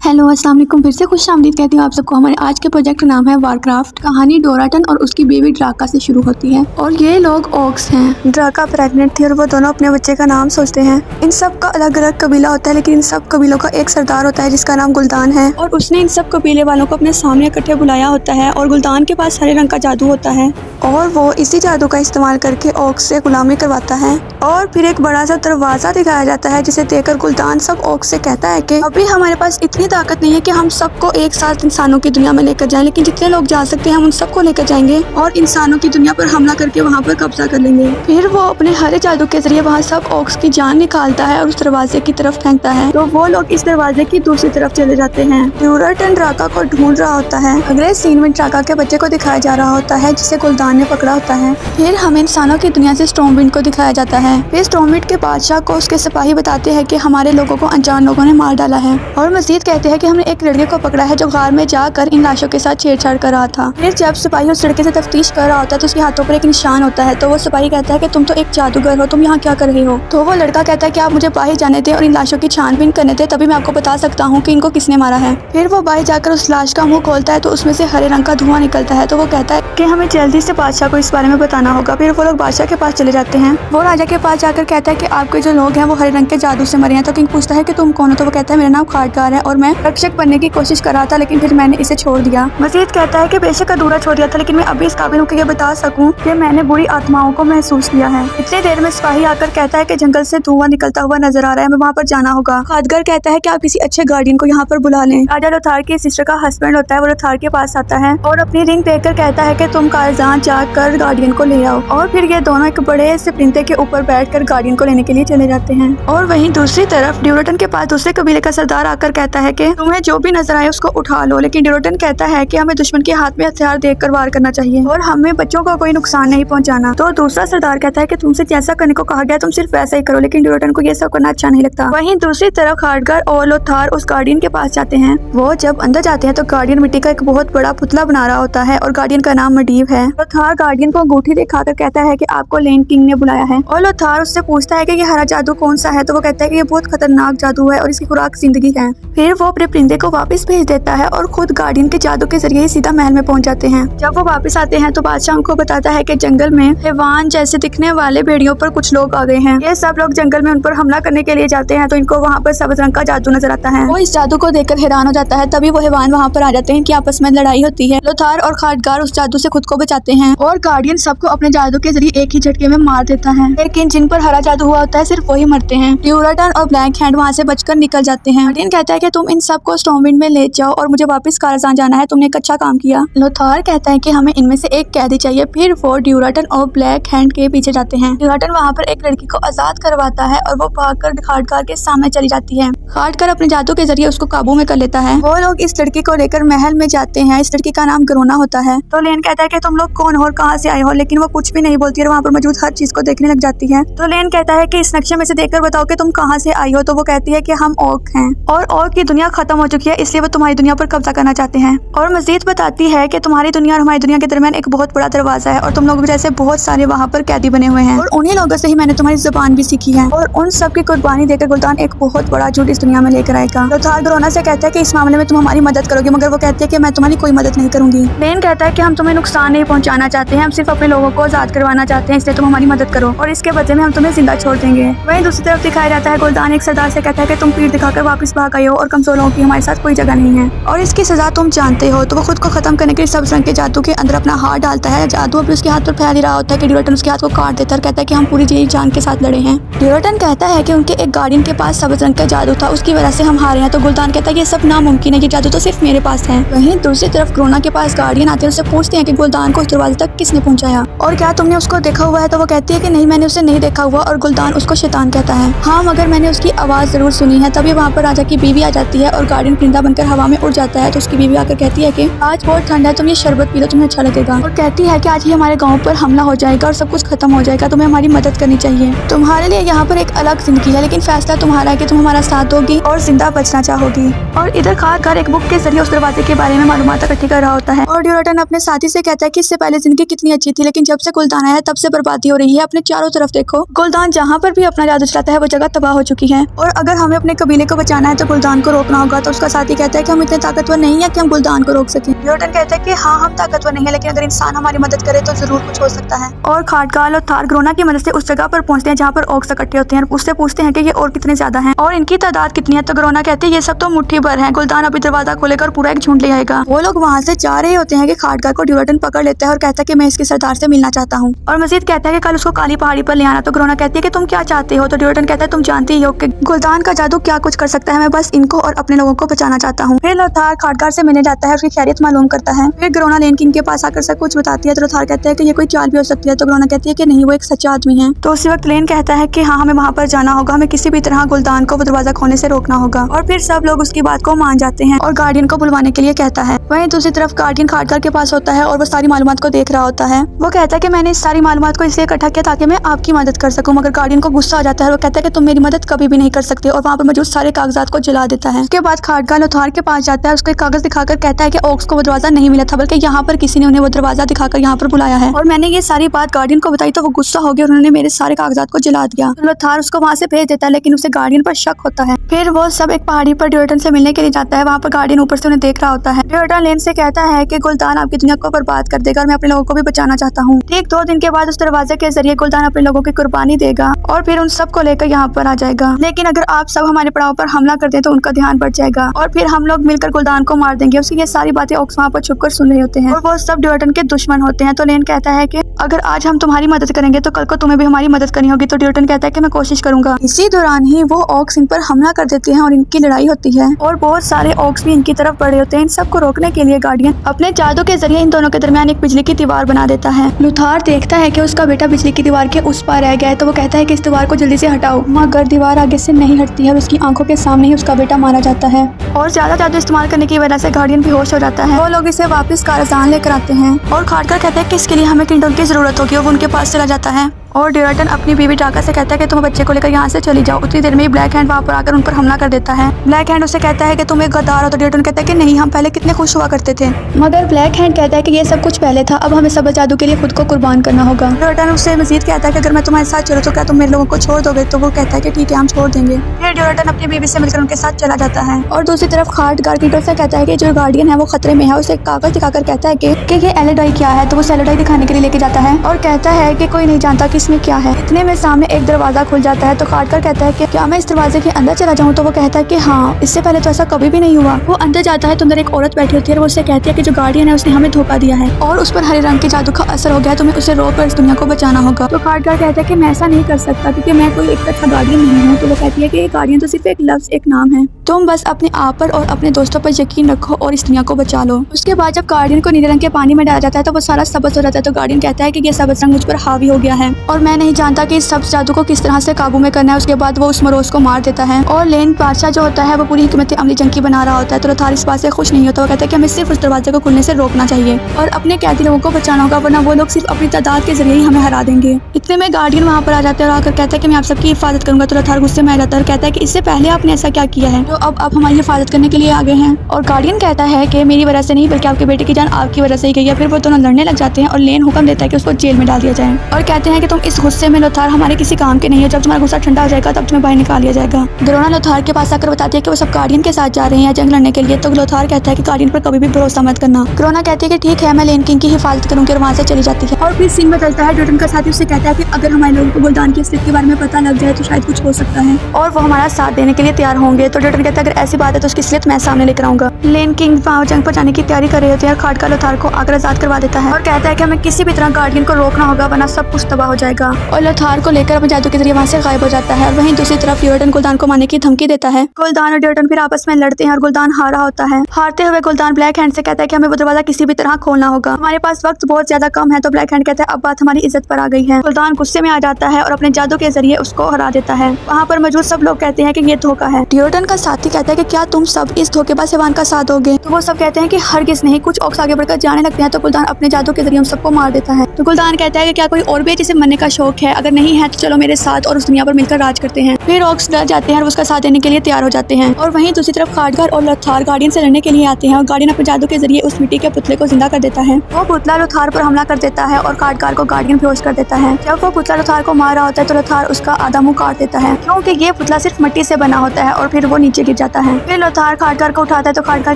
Hello अस्सलाम वालेकुम। फिर से खुशामदीद कहती हूँ आप सबको। हमारे आज के प्रोजेक्ट का नाम है वारक्राफ्ट। कहानी डोराटन और उसकी बेबी ड्राका से शुरू होती है और ये लोग ओक्स हैं। ड्राका प्रेग्नेंट थी और वो दोनों अपने बच्चे का नाम सोचते हैं। इन सब का अलग अलग कबीला होता है, लेकिन इन सब कबीलों का एक सरदार होता है जिसका नाम गुल्तान है और उसने इन सब कबीले वालों को अपने सामने इकट्ठे बुलाया होता है। और गुल्तान के पास हरे रंग का जादू होता है और वो इसी जादू का इस्तेमाल करके ओक्स से गुलामी करवाता है। और फिर एक बड़ा सा दरवाजा दिखाया जाता है जिसे देखकर गुल्तान सब ओक्स से कहता है कि अभी हमारे पास इतनी ताकत नहीं है कि हम सबको एक साथ इंसानों की दुनिया में लेकर जाएं, लेकिन जितने लोग जा सकते हैं हम उन सबको लेकर जाएंगे और इंसानों की दुनिया पर हमला करके वहाँ पर कब्जा कर लेंगे। फिर वो अपने हरे जादू के जरिए वहाँ सब ओक्स की जान निकालता है और उस दरवाजे की तरफ फेंकता है, तो वो लोग इस दरवाजे की दूसरी तरफ चले जाते हैं। ड्यूराटन ड्राका को ढूंढ रहा होता है। अगले सीन में ड्राका के बच्चे को दिखाया जा रहा होता है जिसे गुल्तान ने पकड़ा होता है। फिर हमें इंसानों की दुनिया से स्टॉर्मविंड को दिखाया जाता है। फिर स्टॉर्मविंड के बादशाह को उसके सिपाही बताते हैं कि हमारे लोगों को अनजान लोगों ने मार डाला है और मजीद कहते हैं कि हमने एक लड़के को पकड़ा है जो गार में जाकर इन लाशों के साथ छेड़छाड़ कर रहा था। फिर जब सिपाही उस लड़के से तफ्तीश कर रहा होता है तो उसके हाथों पर एक निशान होता है, तो वो सिपाही कहता है कि तुम तो एक जादूगर हो, तुम यहाँ क्या कर रहे हो। तो वो लड़का कहता है कि आप मुझे बाहर जाने दें और इन लाशों की छानबीन करने दें, तभी मैं आपको बता सकता हूँ कि इनको किसने मारा है। फिर वो बाहर जाकर उस लाश का मुंह खोलता है तो उसमें से हरे रंग का धुआं निकलता है, तो वो कहता है कि हमें जल्दी से बादशाह को इस बारे में बताना होगा। फिर वो लोग बादशाह के पास चले जाते हैं। वो राजा के पास जाकर कहता है कि आपके जो लोग हैं वो हरे रंग के जादू से मरे हैं। तो किंग पूछता है कि तुम कौन हो, तो वो कहता है मेरा नाम खाटगार है और मैं रक्षक बनने की कोशिश कर रहा था, लेकिन फिर मैंने इसे छोड़ दिया। मजीद कहता है कि बेशक अधूरा छोड़ दिया था, लेकिन मैं अभी इस काबिल हूँ कि ये बता सकूं कि मैंने बुरी आत्माओं को महसूस किया है। इतनी देर में सिपाही आकर कहता है कि जंगल से धुआं निकलता हुआ नजर आ रहा है, हमें वहाँ पर जाना होगा। खाटगार कहता है कि आप किसी अच्छे गार्डियन को यहाँ पर बुला लें। राजा लोथार की सिस्टर का हस्बैंड होता है, वो लोथार के पास आता है और अपनी रिंग देखकर कहता है कि तुम कालजान जाकर गार्डियन को ले आओ। और फिर ये दोनों एक बड़े से परिंदे के ऊपर बैठकर गार्डियन को लेने के लिए चले जाते हैं। और वहीं दूसरी तरफ ड्यूराटन के पास दूसरे कबीले का सरदार आकर कहता है कि तुम्हें जो भी नजर आए उसको उठा लो, लेकिन ड्यूराटन कहता है कि हमें दुश्मन के हाथ में हथियार देखकर वार करना चाहिए और हमें बच्चों को कोई नुकसान नहीं पहुंचाना। तो दूसरा सरदार कहता है कि तुमसे जैसा करने को कहा गया तुम सिर्फ वैसा ही करो, लेकिन ड्यूराटन को ये सब करना अच्छा नहीं लगता। वहीं दूसरी तरफ खाटगार और लोथार उस गार्डियन के पास जाते हैं। वो जब अंदर जाते हैं तो गार्डियन मिट्टी का एक बहुत बड़ा पुतला बना रहा होता है और गार्डियन का नाम मडीव है। लोथार गार्डियन को अंगूठी दिखाकर कहता है कि आपको लेन किंग ने बुलाया है और लोथार उससे पूछता है कि ये हरा जादू कौन सा है, तो वो कहता है कि ये बहुत खतरनाक जादू है और इसकी खुराक जिंदगी है। फिर वो अपने परिंदे को वापस भेज देता है और खुद गार्डियन के जादू के जरिए सीधा महल में पहुंच जाते हैं। जब वो वापस आते हैं तो बादशाह उनको बताता है कि जंगल में हैवान जैसे दिखने वाले भेड़ियों पर कुछ लोग आ गए हैं। ये सब लोग जंगल में उन पर हमला करने के लिए जाते हैं, तो इनको वहाँ पर सब्ज रंग का जादू नजर आता है। वो इस जादू को देखकर हैरान हो जाता है। तभी वो हैवान वहाँ पर आ जाते हैं कि आपस में लड़ाई होती है। लोथार और खाटगार उस जादू से खुद को बचाते हैं और गार्डियन सबको अपने जादू के जरिए एक ही झटके में मार देता है, लेकिन जिन पर हरा जादू हुआ होता है सिर्फ वही मरते हैं। ड्यूराटन और ब्लैक हैंड वहाँ से बचकर निकल जाते हैं। गार्डियन कहता है कि तुम इन सबको स्टॉर्मविंड में ले जाओ और मुझे वापस कालजान जाना है, तुमने एक अच्छा काम किया। लोथार कहता है कि हमें इनमें से एक कैदी चाहिए। फिर वो ड्यूराटन और ब्लैक हैंड के पीछे जाते हैं। ड्यूराटन वहाँ पर एक लड़की को आजाद करवाता है और वो भागकर खाटगार के सामने चली जाती है। खाटगार अपने जादू के जरिए उसको काबू में कर लेता है। वो लोग इस लड़की को लेकर महल में जाते हैं। इस लड़की का नाम गरोना होता है। तो लेन कहता है कि तुम लोग कौन हो और कहाँ से आए हो, लेकिन वो कुछ भी नहीं बोलती है, वहाँ पर मौजूद हर चीज को देखने लग जाती है। तो लेन कहता है कि इस नक्शे में से देखकर बताओ कि तुम कहाँ से आई हो, तो वो कहती है कि हम ओक हैं और ओक की दुनिया खत्म हो चुकी है, इसलिए वो तुम्हारी दुनिया पर कब्जा करना चाहते हैं। और मजीद बताती है कि तुम्हारी दुनिया और हमारी दुनिया के दरमियान एक बहुत बड़ा दरवाजा है और तुम लोग जैसे बहुत सारे वहाँ पर कैदी बने हुए हैं और उन्हीं लोगों से ही मैंने तुम्हारी जुबान भी सीखी है। और उन सब की कुर्बानी देकर गुल्तान एक बहुत बड़ा झूठ इस दुनिया में लेकर आएगा। लोथार गरोना से कहता है कि इस मामले में तुम हमारी मदद करोगे, मगर वो कहती है कि मैं तुम्हारी कोई मदद नहीं करूंगी। लेन कहता है कि हम तुम्हें नुकसान नहीं पहुंचाना चाहते हैं, हम सिर्फ अपने लोगों को आजाद करवाना चाहते हैं, इसलिए तुम हमारी मदद करो और इसके बदले में हम तुम्हें जिंदा छोड़ देंगे। वहीं दूसरी तरफ दिखाया जाता है गुल्तान एक सरदार से कहता है कि तुम पीठ दिखाकर वापस भाग आए हो और कमजोर लोगों की हमारे साथ कोई जगह नहीं है और इसकी सजा तुम जानते हो। तो वो खुद को खत्म करने के लिए सब्ज रंग के जादू के अंदर अपना हाथ डालता है। जादू अभी उसके हाथ पर फैल ही रहा होता है कि ड्यूराटन उसके हाथ को काट देता है और कहता है कि हम पूरी जी जान के साथ लड़े हैं। ड्यूराटन कहता है कि उनके एक गार्डियन के पास सब्ज रंग का जादू था, उसकी वजह से हम हारे हैं। तो गुल्तान कहता है कि ये सब नामुमकिन है, ये जादू तो सिर्फ मेरे पास है। वहीं दूसरी तरफ गरोना के पास गार्डियन आते हैं, उससे पूछते हैं कि गुल्तान को उस दरवाजे तक किसने पहुंचाया और क्या तुमने उसको देखा हुआ है। तो वो कहती है कि नहीं, मैंने उसे नहीं देखा हुआ और गुल्तान उसको शैतान कहता है। हाँ, मगर मैंने उसकी आवाज जरूर सुनी है। तभी वहाँ पर राजा की बीवी आ जाती है और गार्डियन परिंदा बनकर हवा में उड़ जाता है। तो उसकी बीवी आकर कहती है कि आज बहुत ठंड है, तुम ये शरबत पी लो, तुम्हें अच्छा लगेगा। और कहती है कि आज ही हमारे गाँव पर हमला हो जाएगा और सब कुछ खत्म हो जाएगा, तुम्हें हमारी मदद करनी चाहिए। तुम्हारे लिए यहाँ पर एक अलग जिंदगी है, लेकिन फैसला तुम्हारा है कि तुम हमारा साथ दोगी और जिंदा बचना चाहोगी। और इधर खाटगार एक बुक के जरिए उस दरवाजे के बारे में मालूमात इकट्ठी कर रहा होता है और ड्यूराटन अपने साथी से कहता है कि इससे पहले जिंदगी कितनी अच्छी थी, लेकिन जब जब से गुलदान आया है तब से बर्बादी हो रही है। अपने चारों तरफ देखो, गुलदान जहाँ पर भी अपना जादू चलाता है वो जगह तबाह हो चुकी है। और अगर हमें अपने कबीले को बचाना है तो गुलदान को रोकना होगा। तो उसका साथी कहता है कि हम इतने ताकतवर नहीं है कि हम गुलदान को रोक सकें। ड्यूरटन कहता है कि हाँ, हम ताकतवर नहीं है, लेकिन अगर इंसान हमारी मदद करे तो जरूर कुछ हो सकता है। और खाटगाल और थार ग्रोना की मदद से उस जगह पर पहुंचते हैं जहाँ पर ऑक्स इकट्ठे होते हैं। उससे पूछते हैं कि ये और कितने ज्यादा हैं और इनकी तादाद कितनी है। तो ग्रोना कहते हैं ये सब तो मुट्ठी भर है, गुलदान अभी दरवाजा खोलेगा और पूरा एक झुंड ले आएगा। वो लोग वहाँ से जा रहे होते हैं कि खाटगाल को ड्यूरटन पकड़ लेता है और कहता है कि मैं इसके सरदार से मिलना चाहता हूँ और मजीद कहता है कि कल उसको काली पहाड़ी पर ले आना। तो ग्रोना कहती है कि तुम क्या चाहते हो। तो ड्यूरटन कहता है तुम जानती ही हो कि गुलदान का जादू क्या कुछ कर सकता है, मैं बस इनको और अपने लोगों को बचाना चाहता हूँ। फिर लोथार खाटगाल से मिलने जाता है, उसकी खैरियत मालूम करता है। फिर ग्रोना लेन किंग के पास आकर सब कुछ बताती है। तो लोथार कहता है कि ये कोई चाल भी हो सकती है। तो ग्रोना कहती है कि नहीं, वो एक सच्चा आदमी है। तो उसी वक्त लेन कहता है कि हाँ, हमें वहाँ पर जाना होगा, हमें किसी भी तरह गुलदान को दरवाजा खोलने से रोकना होगा। और फिर सब लोग उसकी बात को मान जाते हैं और गार्डियन को बुलवाने के लिए कहता है। वहीं दूसरी तरफ गार्डियन खाटगाल के पास होता है और वो सारी मालूमात को देख रहा होता है। वो कहता है कि मैंने इस सारी मालूमात को इसलिए इकट्ठा किया ताकि मैं आपकी मदद कर सकूं। मगर गार्डियन को गुस्सा आ जाता है और वो कहता है कि तुम मेरी मदद कभी भी नहीं कर सकते और वहाँ पर मौजूद सारे कागजात को जला देता है। उसके बाद खाटगाल लोथार के पास जाता है, उसको एक कागज दिखाकर कहता है कि ऑक्स को वो दरवाजा नहीं मिला था, बल्कि यहाँ पर किसी ने उन्हें वो दरवाजा दिखाकर यहाँ पर बुलाया है और मैंने ये सारी बात गार्डियन को बताई तो वो गुस्सा हो गया और उन्होंने मेरे सारे कागजात को जला दिया। तो लोथार उसको वहाँ से भेज देता है, लेकिन उसे गार्डियन पर शक होता है। फिर वो सब एक पहाड़ी पर ड्यूरटन से मिलने के लिए जाता है। वहाँ पर गार्डियन ऊपर से उन्हें देख रहा होता है। ड्यूरटन लेन से कहता है कि गुलदान आपकी दुनिया को बर्बाद कर देगा और मैं अपने लोगों को भी बचाना चाहता हूँ। ठीक 2 दिन के बाद उस दरवाजे के जरिए गुलदान अपने लोगों की कुर्बानी देगा और फिर उन सबको लेकर यहाँ पर आ जाएगा। लेकिन अगर आप सब हमारे पड़ाव पर हमला कर दें तो उनका ध्यान बढ़ जाएगा और फिर हम लोग मिलकर गुलदान को मार देंगे। उसकी ये सारी बातें ऑक्स वहाँ पर छुपकर सुन रहे होते हैं और वो सब ड्यूरटन के दुश्मन होते हैं। तो लेन कहता है कि अगर आज हम तुम्हारी मदद करेंगे तो कल को तुम्हें भी हमारी मदद करनी होगी। तो ड्यूरटन कहता है कि मैं कोशिश करूंगा। इसी दौरान ही वो ऑक्स इन पर हमला कर देते हैं और इनकी लड़ाई होती है और बहुत सारे ऑक्स भी इनकी तरफ बढ़े होते हैं। इन सबको रोकने के लिए गार्डियन अपने जादू के जरिए इन दोनों के दरमियान एक बिजली की दीवार बना देता है। लोथार देखता है कि उसका बेटा बिजली की दीवार के उस पार रह गया है, तो वो कहता है कि इस दीवार को जल्दी से हटाओ। मगर दीवार आगे से नहीं हटती है और उसकी आंखों के सामने ही उसका बेटा मारा जाता है और ज्यादा जादू इस्तेमाल करने की वजह से गार्डियन बेहोश हो जाता है। वो लोग इसे वापस कारस्तान लेकर आते हैं और खाटगाल कहते हैं कि इसके लिए हमें किंडोन की जरूरत होगी और वो उनके पास चला जाता है। और ड्यूरटन अपनी बीवी ड्राका से कहता है कि तुम बच्चे को लेकर यहाँ से चली जाओ। उतनी देर में ही ब्लैक हैंड वहाँ पर आकर उन पर हमला कर देता है। ब्लैक हैंड उसे कहता है कि तुम एक गद्दार हो। तो ड्यूरटन कहता है कि नहीं, हम पहले कितने खुश हुआ करते थे। मगर ब्लैक हैंड कहता है कि ये सब कुछ पहले था, अब हमें सब जादू के लिए खुद को कुर्बान करना होगा। ड्यूरटन उससे मजीद कहता है कि अगर मैं तुम्हारे साथ चलूं तो क्या तुम मेरे लोगों को छोड़ दोगे। तो वो कहता है कि ठीक है, हम छोड़ देंगे। फिर ड्यूरटन अपनी बीवी से मिलकर उनके साथ चला जाता है और दूसरी तरफ खाटगाल कीटो से कहता है कि जो गार्डियन है वो खतरे में है। उसे एक कागज दिखाकर कहता है कि ये एलेडाई क्या है। तो वो एलेडाई दिखाने के लिए लेके जाता है और कहता है कि कोई नहीं जानता कि इसमें क्या है। इतने में सामने एक दरवाजा खुल जाता है। तो खाटगाल कहता है कि क्या मैं इस दरवाजे के अंदर चला जाऊं। तो वो कहता है कि हाँ, इससे पहले तो ऐसा कभी भी नहीं हुआ। वो अंदर जाता है तो अंदर एक औरत बैठी होती है और वो उससे कहती है कि जो गार्डियन है उसने हमें धोखा दिया है और उस पर हरे रंग के जादू का असर हो गया है, तुम्हें उसे रोककर इस दुनिया को बचाना होगा। तो खाटगाल कहता है कि मैं ऐसा नहीं कर सकता क्योंकि मैं कोई एक अच्छा गार्डियन नहीं हूँ। तो वो कहती है कि गार्डियन तो सिर्फ एक लफ्ज, एक नाम है, तुम बस अपने आप पर और अपने दोस्तों पर यकीन रखो और इस दुनिया को बचा लो। उसके बाद जब गार्डियन को नीले रंग के पानी में डाला जाता है तो वो सारा सबज हो जाता है। तो गार्डियन कहता है कि ये सबज रंग मुझ पर हावी हो गया है और मैं नहीं जानता कि इस सबज जादू को किस तरह से काबू में करना है। उसके बाद वो उस मरोज को मार देता है और लेन बादशाह जो होता है वो पूरी हिकमत अमली जंकी बना रहा होता है। तो लोथार इस बात से खुश नहीं होता। वो कहता है कि हमें सिर्फ उस दरवाजे को खुलने से रोकना चाहिए और अपने कैदी लोगों को बचाना होगा, वरना वो लोग सिर्फ अपनी तादाद के जरिए ही हमें हरा देंगे। इतने में गार्डियन वहाँ पर आ जाता है और आकर कहता है कि मैं आप सबकी हिफाजत करूंगा। तो लोथार गुस्से में आ जाता है और कहता है कि इससे पहले आपने ऐसा क्या किया है जो अब आप हमारी हिफाजत करने के लिए आ गए हैं। और गार्डियन कहता है कि मेरी वजह से नहीं बल्कि आपके बेटे की जान आपकी वजह से ही गई है। फिर वो दोनों लड़ने लग जाते हैं और लेन हुक्म देता है कि उसको जेल में डाल दिया जाए और कहते हैं कि तुम इस गुस्से में लोथार हमारे किसी काम के नहीं हो, जब तुम्हारा गुस्सा ठंडा हो जाएगा तब तुम्हें बाहर निकाल लिया जाएगा। ग्रोना लोथार के पास आकर बताती है कि वो सब गार्डियन के साथ जा रहे हैं जंग लड़ने के लिए। तो लोथार कहता है कि गार्डियन पर कभी भी भरोसा मत करना। ग्रोना कहती है कि ठीक है, मैं लेन किंग की हिफाजत करूंगी और वहाँ से चली जाती है। और फिर सीन बदलता है। ड्यूरटन का साथी उससे कहता है कि अगर हमारे लोगों को गुलदान की असलियत के बारे में पता लग जाए तो शायद कुछ हो सकता है और वो हमारा साथ देने के लिए तैयार होंगे। तो ड्यूरटन कहता है अगर ऐसी बात है तो उसकी असलियत मैं सामने लेकर आऊंगा। लेन किंग वहाँ जंग पर जाने की तैयारी कर रहे होते हैं और खाटगाल लोथार को आकर आजाद करवा देता है और कहता है कि हमें किसी भी तरह गार्डियन को रोकना होगा वरना सब कुछ तबाह हो जाएगा। और लोथार को लेकर अपने जादू के जरिए वहाँ से गायब हो जाता है। वहीं दूसरी तरफ ड्यूरटन गुलदान को मारने की धमकी देता है। गुलदान और ड्यूरटन फिर आपस में लड़ते हैं और गुलदान हारा होता है। हारते हुए गुलदान ब्लैक हैंड से कहता है कि हमें वो दरवाजा किसी भी तरह खोलना होगा, हमारे पास वक्त बहुत ज्यादा कम है। तो ब्लैक हैंड कहता है अब बात हमारी इज्जत पर आ गई है। गुलदान गुस्से में आ जाता है और अपने जादू के जरिए उसको हरा देता है। वहाँ पर मौजूद सब लोग कहते हैं कि ये धोखा है। ड्यूरटन का साथी कहता है कि क्या तुम सब इस धोखेबाज हैवान का साथ दोगे। तो वो सब कहते हैं कि हरगिज नहीं। कुछ ऑक्स आगे बढ़कर जाने लगते हैं तो गुलदान अपने जादू के जरिए उन सबको मार देता है। तो गुलदान कहता है कि क्या कोई और भी है जिसे मरने का शौक है, अगर नहीं है तो चलो मेरे साथ और उस दुनिया पर मिलकर राज करते हैं। फिर ऑक्स डर जाते हैं और उसका साथ देने के लिए तैयार हो जाते हैं। और वहीं दूसरी तरफ खाटघर और लोथार गार्डियन से लड़ने के लिए आते हैं और गार्डियन अपने जादू के जरिए उस मिट्टी के पुतले को जिंदा कर देता है। वो पुतला लोथार पर हमला कर देता है और खाटघर को गार्डियन बेहोश कर देता है। जब वो पुतला लोथार को मार रहा होता है तो लोथार उसका आधा मुंह काट देता है, क्योंकि ये पुतला सिर्फ मिट्टी से बना होता है, और फिर वो नीचे गिर जाता है। फिर लोथार खाटघर को उठाता है तो खाटघर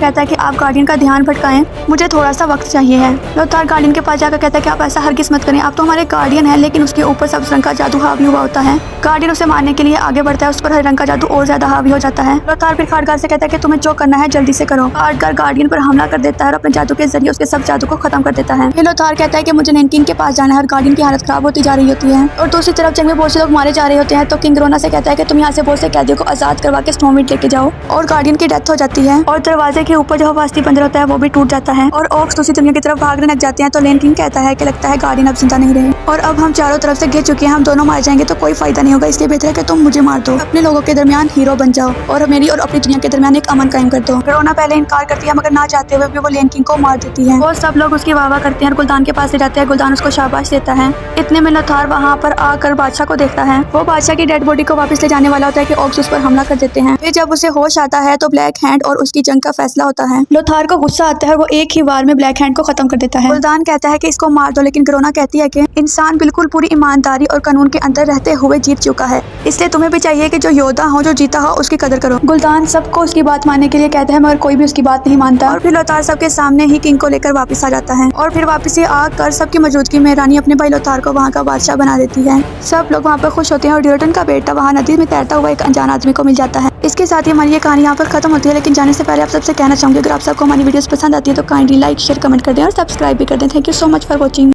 कहता है कि आप गार्डियन का ध्यान भटकाएं, मुझे थोड़ा सा वक्त चाहिए है। लोथार गार्डियन के पास जाकर कहता है कि आप ऐसा हरगिज मत करें, आप तो हमारे गार्डियन है। लेकिन उसके ऊपर सब्ज रंग का जादू हावी हुआ होता है। गार्डियन उसे मारने के लिए आगे बढ़ता है, उस पर हरे रंग का जादू और ज्यादा हावी हो जाता है। लोथार फिर खाटघर से कहता है कि तुम्हें जो करना है जल्दी से करो। खाटघर गार्डियन पर हमला कर देता है और अपने जादू के जरिए उसके सब जादू को खत्म कर देता है। फिर लोथार कहता है कि मुझे नैन किंग के पास जाना है और गार्डियन की हालत खराब होती जा रही होती है। और दूसरी तरफ जंग में बहुत से लोग मारे जा रहे होते हैं तो किंग रोना से कहता है कि तुम यहाँ से बहुत से कैदियों को आजाद करवा के स्टोनविंड लेके जाओ। और गार्डियन की डेथ हो जाती है और दरवाजे के ऊपर जो हवास्ती बंदर होता है वो भी टूट जाता है और ऑक्स दूसरी दुनिया की तरफ भागने लग जाते हैं। तो नैन किंग कहता है कि लगता है गार्डियन अब जिंदा नहीं रहे और अब हम चारों तरफ से घिर चुके हैं, हम दोनों मार जाएंगे तो कोई फायदा नहीं होगा, इसलिए बेहतर है कि तुम मुझे मार दो, अपने लोगों के दरमियान हीरो बन जाओ और मेरी और अपनी दुनिया के दरमियान एक अमन कायम कर दो। रोना पहले इनकार करती है मगर ना चाहते हुए भी वो नैन किंग को मार देती है। वो सब लोग उसकी वाह करते हैं और गुलदान के पास ले जाते हैं। गुलदान उसको शाबाश देता है। इतने में लोथार वहाँ पर आकर बादशाह को देखता है। वो बादशाह की डेड बॉडी को वापस ले जाने वाला होता है कि ऑक्स उस पर हमला कर देते हैं। फिर जब उसे होश आता है तो ब्लैक हैंड और उसकी जंग का फैसला होता है। लोथार को गुस्सा आता है और वो एक ही बार में ब्लैक हैंड को खत्म कर देता है। गुलदान कहता है कि इसको मार दो, लेकिन ग्रोना कहती है कि इंसान बिल्कुल पूरी ईमानदारी और कानून के अंदर रहते हुए जीत चुका है, इसलिए तुम्हें भी चाहिए कि जो योद्धा हो, जो जीता हो, उसकी कदर करो। गुलदान सबको उसकी बात मानने के लिए कहता है मगर कोई भी उसकी बात नहीं मानता और फिर लोथार सबके सामने ही किंग को लेकर वापस आ जाता है और फिर वापस से आकर सबकी मौजूदगी में रानी अपने भाई लोथार को वहाँ का बादशाह बना देती है। सब लोग वहाँ पर खुश होते हैं और ड्यूरटन का बेटा वहाँ नदी में तैरता हुआ एक अनजान आदमी को मिल जाता है। इसके साथ ही हमारी ये कहानी यहाँ पर खत्म होती है, लेकिन जाने से पहले आप सबसे कहना चाहूंगी अगर आप सबको हमारी वीडियोस पसंद आती है तो काइंडली लाइक शेयर कमेंट कर दें और सब्सक्राइब भी कर दें। Thank you so much for watching.